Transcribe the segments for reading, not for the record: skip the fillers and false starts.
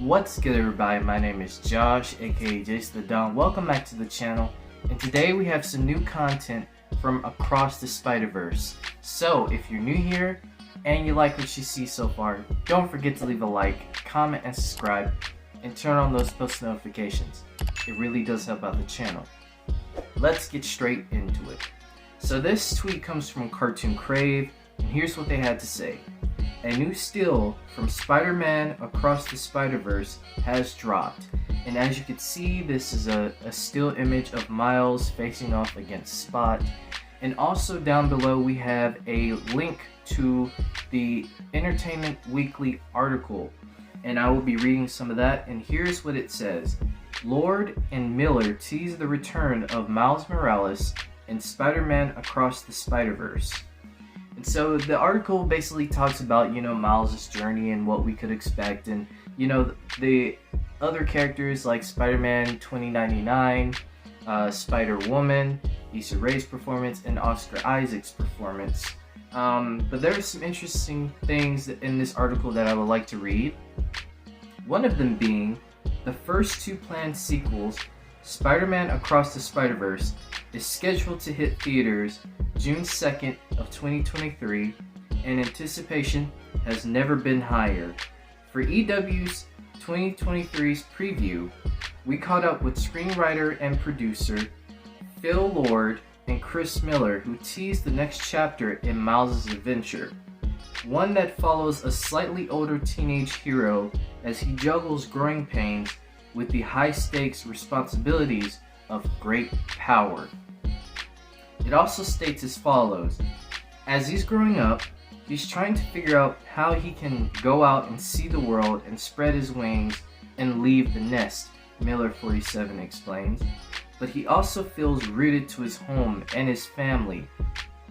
What's good, everybody? My name is Josh, aka Jace the Don. Welcome back to the channel, and today we have some new content from Across the Spider-Verse. So if you're new here and you like what you see so far, don't forget to leave a like, comment, and subscribe, and turn on those post notifications. It really does help out the channel. Let's get straight into it. So this tweet comes from Cartoon Crave, and here's what they had to say. A new still from Spider-Man Across the Spider-Verse has dropped, and as you can see, this is a still image of Miles facing off against Spot, and also down below we have a link to the Entertainment Weekly article, and I will be reading some of that, and here's what it says. Lord and Miller tease the return of Miles Morales in Spider-Man Across the Spider-Verse. And so the article basically talks about, Miles' journey and what we could expect, and, the other characters like Spider-Man 2099, Spider-Woman, Issa Rae's performance, and Oscar Isaac's performance. But there are some interesting things in this article that I would like to read. One of them being the first two planned sequels, Spider-Man Across the Spider-Verse, is scheduled to hit theaters June 2nd of 2023, and anticipation has never been higher. For EW's 2023's preview, we caught up with screenwriter and producer Phil Lord and Chris Miller, who teased the next chapter in Miles' adventure, one that follows a slightly older teenage hero as he juggles growing pains with the high-stakes responsibilities of great power. It also states as follows. As he's growing up, he's trying to figure out how he can go out and see the world and spread his wings and leave the nest, Miller47 explains. But he also feels rooted to his home and his family.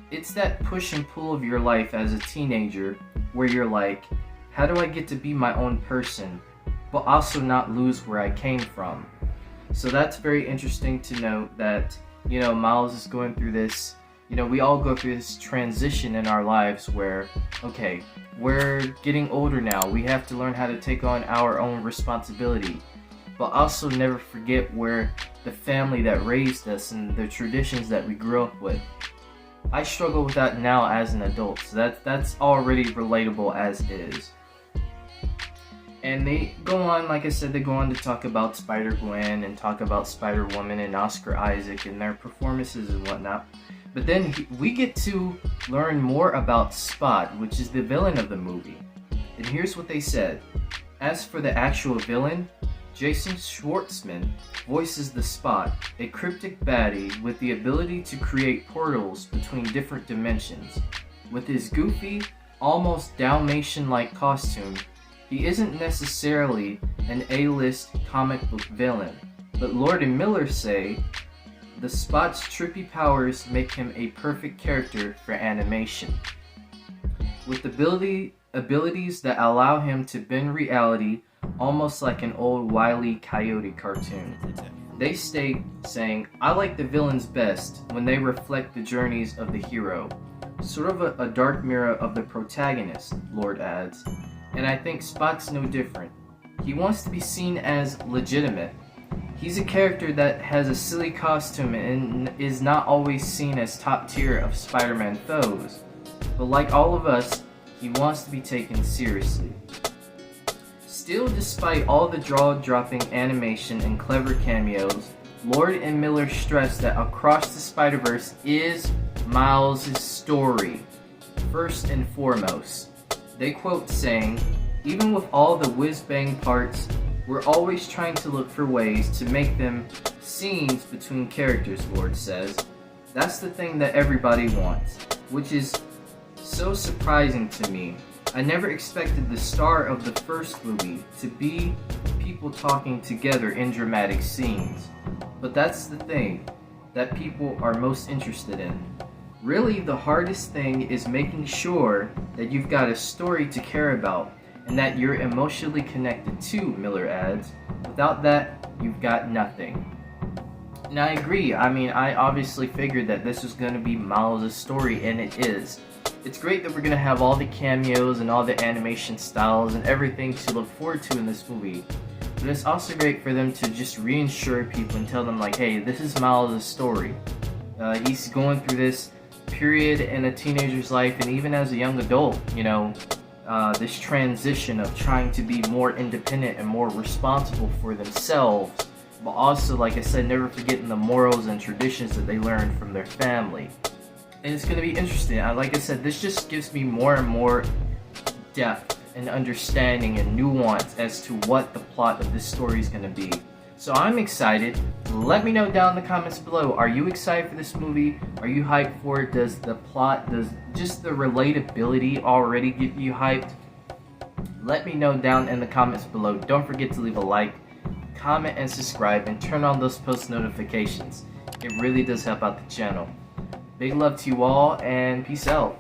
It's that push and pull of your life as a teenager where you're like, how do I get to be my own person, but also not lose where I came from? So that's very interesting to note that Miles is going through this, we all go through this transition in our lives where, okay, we're getting older now, we have to learn how to take on our own responsibility, but also never forget where the family that raised us and the traditions that we grew up with. I struggle with that now as an adult, so that's already relatable as is. And they go on, like I said, they go on to talk about Spider-Gwen and talk about Spider-Woman and Oscar Isaac and their performances and whatnot. But then we get to learn more about Spot, which is the villain of the movie. And here's what they said. As for the actual villain, Jason Schwartzman voices the Spot, a cryptic baddie with the ability to create portals between different dimensions. With his goofy, almost Dalmatian-like costume, he isn't necessarily an A-list comic book villain, but Lord and Miller say the Spot's trippy powers make him a perfect character for animation. With abilities that allow him to bend reality almost like an old Wile E. Coyote cartoon. They state, saying, I like the villains best when they reflect the journeys of the hero, sort of a dark mirror of the protagonist, Lord adds. And I think Spot's no different. He wants to be seen as legitimate. He's a character that has a silly costume and is not always seen as top tier of Spider-Man foes. But like all of us, he wants to be taken seriously. Still, despite all the jaw-dropping animation and clever cameos, Lord and Miller stress that Across the Spider-Verse is Miles' story, first and foremost. They quote saying, even with all the whiz-bang parts, we're always trying to look for ways to make them scenes between characters, Lord says. That's the thing that everybody wants, which is so surprising to me. I never expected the star of the first movie to be people talking together in dramatic scenes. But that's the thing that people are most interested in. Really, the hardest thing is making sure that you've got a story to care about and that you're emotionally connected to, Miller adds. Without that, you've got nothing. And I agree. I obviously figured that this was going to be Miles' story, and it is. It's great that we're gonna have all the cameos and all the animation styles and everything to look forward to in this movie. But it's also great for them to just reassure people and tell them like, hey, this is Miles' story. He's going through this period in a teenager's life and even as a young adult, you know, this transition of trying to be more independent and more responsible for themselves, but also, like I said, never forgetting the morals and traditions that they learned from their family. And it's going to be interesting. Like I said, this just gives me more and more depth and understanding and nuance as to what the plot of this story is going to be. So I'm excited. Let me know down in the comments below. Are you excited for this movie? Are you hyped for it? Does the plot, does just the relatability already get you hyped? Let me know down in the comments below. Don't forget to leave a like, comment, and subscribe, and turn on those post notifications. It really does help out the channel. Big love to you all, and peace out.